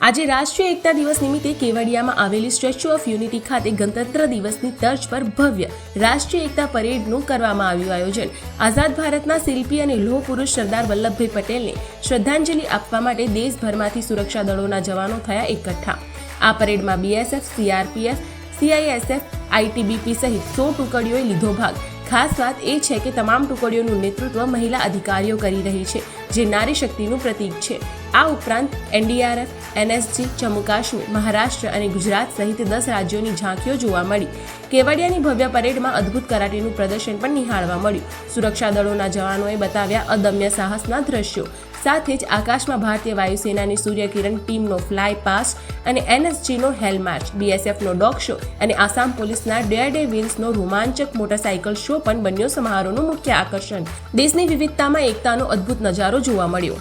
આજે રાષ્ટ્રીય એકતા દિવસ નિમિત્તે કેવડિયામાં આવેલી સ્ટેચ્યુ ઓફ યુનિટી ખાતે ગણતંત્ર દિવસની તર્જ પર ભવ્ય રાષ્ટ્રીય એકતા પરેડનું કરવામાં આવ્યું આયોજન। આઝાદ ભારતના શિલ્પી અને લોહ પુરુષ સરદાર વલ્લભભાઈ પટેલને શ્રદ્ધાંજલિ આપવા માટે દેશભરમાંથી સુરક્ષા દળોના જવાનો થયા એકઠા। આ પરેડમાં બીએસએફ, સીઆરપીએફ, સીઆઈએસએફ, આઈટીબીપી સહિત 100 ટુકડીઓએ લીધો ભાગ। ખાસ વાત એ છે કે તમામ ટુકડીઓનું નેતૃત્વ મહિલા અધિકારીઓ કરી રહી છે, જે નારી શક્તિનું પ્રતીક છે। આ ઉપરાંત એનડીઆરએફ, એનએસજી, જમ્મુ કાશ્મીર, મહારાષ્ટ્ર અને ગુજરાત સહિત 10 રાજ્યોની ઝાંખીઓ જોવા મળી। કેવડિયાની ભવ્ય પરેડમાં અદ્ભુત કરાટેનું પ્રદર્શન પણ નિહાળવા મળ્યું। સુરક્ષા દળોના જવાનોએ બતાવ્યા અદમ્ય સાહસના દ્રશ્યો। સાથે જ આકાશમાં ભારતીય વાયુસેનાની સૂર્યકિરણ ટીમનો ફ્લાય પાસ્ટ અને એનએસજીનો હેલ માર્ચ, બીએસએફનો ડોગ શો અને આસામ પોલીસના ડેરડેવિલ્સનો રોમાંચક મોટરસાઇકલ શો પણ બન્યો સમારોહનું મુખ્ય આકર્ષણ। દેશની વિવિધતામાં એકતાનો અદ્ભુત નજારો જોવા મળ્યો।